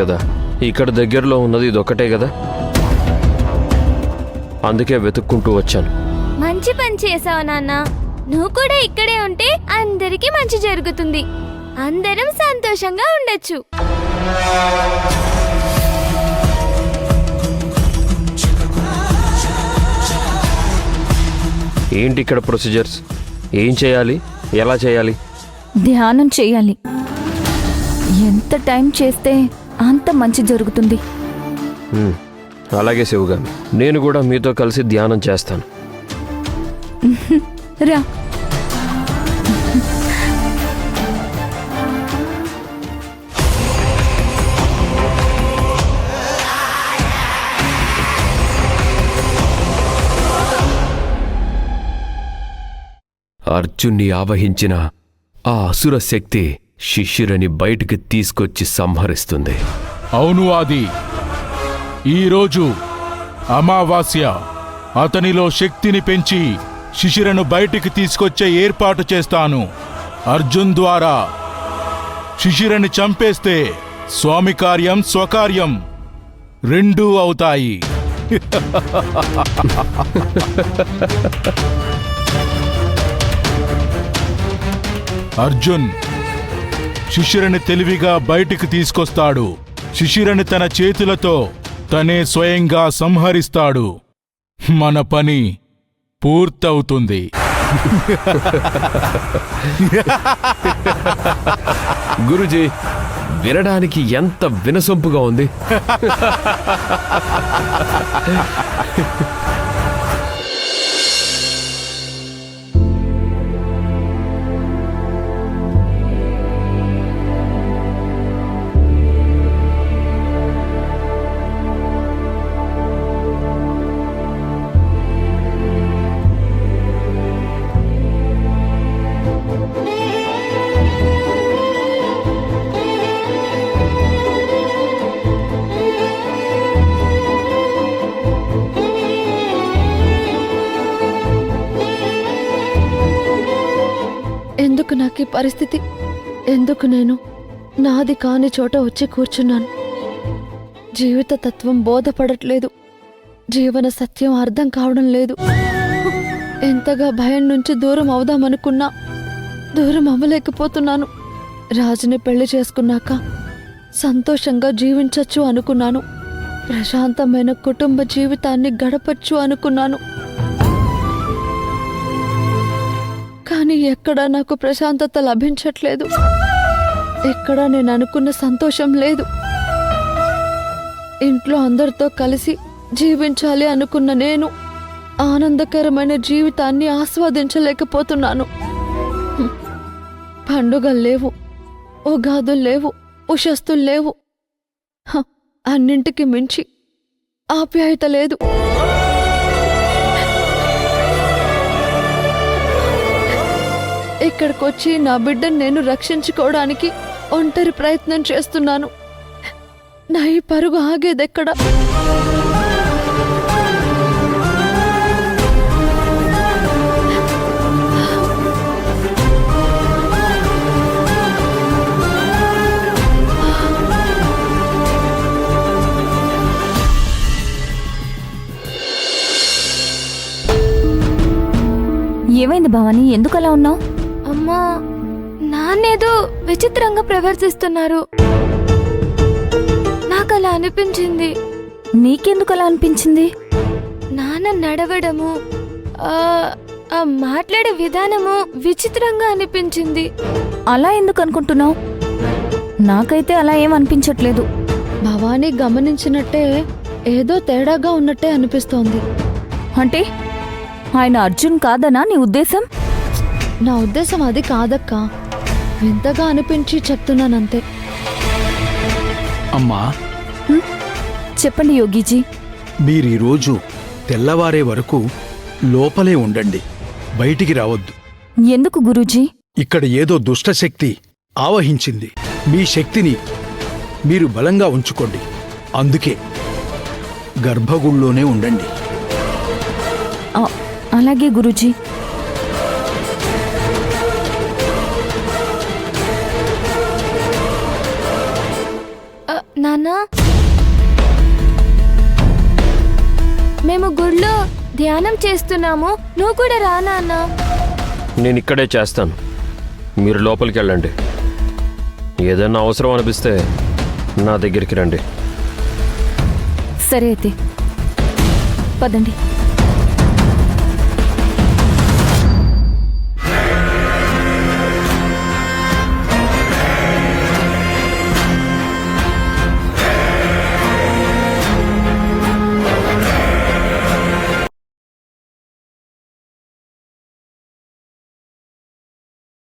కదా, ఇక్కడ దగ్గరలో ఉన్నది ఇదొక్కటే కదా, అందుకే వెతుక్కుంటూ వచ్చాను. మంచి పని చేసావు నాన్న. నువ్వు కూడా ఇక్కడే ఉంటే అందరికీ మంచి జరుగుతుంది. అందరం సంతోషంగా ఉండొచ్చు. ఏంటి ఇక్కడ ప్రొసీజర్స్? ఏం చేయాలి, ఎలా చేయాలి? ధ్యానం చేయాలి. ఎంత టైం చేస్తే అంత మంచి జరుగుతుంది. అలాగే శివగామి, నేను కూడా మీతో కలిసి ధ్యానం చేస్తాను. రా. అర్జున్ని ఆవహించిన ఆ అసుర శక్తి శిష్యురని బయటికి తీసుకొచ్చి సంహరిస్తుంది. అవును ఆది, ఈరోజు అమావాస్య. అతనిలో శక్తిని పెంచి శిశిరను బయటికి తీసుకొచ్చే ఏర్పాటు చేస్తాను. అర్జున్ ద్వారా శిశిరని చంపేస్తే స్వామి కార్యం స్వకార్యం రెండూ అవుతాయి. అర్జున్ శిశిరని తెలివిగా బయటికి తీసుకొస్తాడు. శిశిరని తన చేతులతో తనే స్వయంగా సంహరిస్తాడు. మన పని పూర్తవుతుంది. గురుజీ, వినడానికి ఎంత వినసొంపుగా ఉంది. ఎందుకు నాకు ఈ పరిస్థితి? ఎందుకు నేను నాది కాని చోట వచ్చి కూర్చున్నాను? జీవిత తత్వం బోధపడట్లేదు. జీవన సత్యం అర్థం కావడం లేదు. ఎంతగా భయం నుంచి దూరం అవుదామనుకున్నా దూరం అవ్వలేకపోతున్నాను. రాజుని పెళ్లి చేసుకున్నాక సంతోషంగా జీవించచ్చు అనుకున్నాను. ప్రశాంతమైన కుటుంబ జీవితాన్ని గడపచ్చు అనుకున్నాను. కానీ ఎక్కడా నాకు ప్రశాంతత లభించట్లేదు. ఎక్కడా నేను అనుకున్న సంతోషం లేదు. ఇంట్లో అందరితో కలిసి జీవించాలి అనుకున్న నేను ఆనందకరమైన జీవితాన్ని ఆస్వాదించలేకపోతున్నాను. పండుగలు లేవు, ఉగాదులు లేవు, ఉషస్తులు లేవు. అన్నింటికి మించి ఆప్యాయత లేదు. ఇక్కడికొచ్చి నా బిడ్డను నేను రక్షించుకోవడానికి ఒంటరి ప్రయత్నం చేస్తున్నాను. నా ఈ పరుగు ఆగేదెక్కడ? ఏమైంది భవానీ, ఎందుకు అలా ఉన్నావు? అమ్మా, నాన్నేదో విచిత్రంగా ప్రవర్తిస్తున్నారు. నాకు అలా అనిపించింది. నీకెందుకు అలా అనిపించింది? నాన్న నడవడము, మాట్లాడే విధానము విచిత్రంగా అనిపించింది. అలా ఎందుకు అనుకుంటున్నావు? నాకైతే అలా ఏం అనిపించట్లేదు. భవానీ గమనించినట్టే ఏదో తేడాగా ఉన్నట్టే అనిపిస్తోంది. అంటే ఆయన అర్జున్ కాదనా నీ ఉద్దేశం? నా ఉద్దేశం అది కాదక్క. వింతగా అనిపించి చెప్తున్నానంతే. అమ్మా, చెప్పండి యోగీజీ. మీరీరోజు తెల్లవారే వరకు లోపలే ఉండండి, బయటికి రావద్దు. ఎందుకు గురూజీ? ఇక్కడ ఏదో దుష్టశక్తి ఆవహించింది. మీ శక్తిని మీరు బలంగా ఉంచుకోండి. అందుకే గర్భగుడిలోనే ఉండండి. అలాగే గురూజీ. నాన్నా, మేము గుడిలో ధ్యానం చేస్తున్నాము, నువ్వు కూడా రా నాన్నా. నేను ఇక్కడే చేస్తాను, మీరు లోపలికి వెళ్ళండి. ఏదైనా అవసరం అనిపిస్తే నా దగ్గరికి రండి. సరే అయితే పదండి.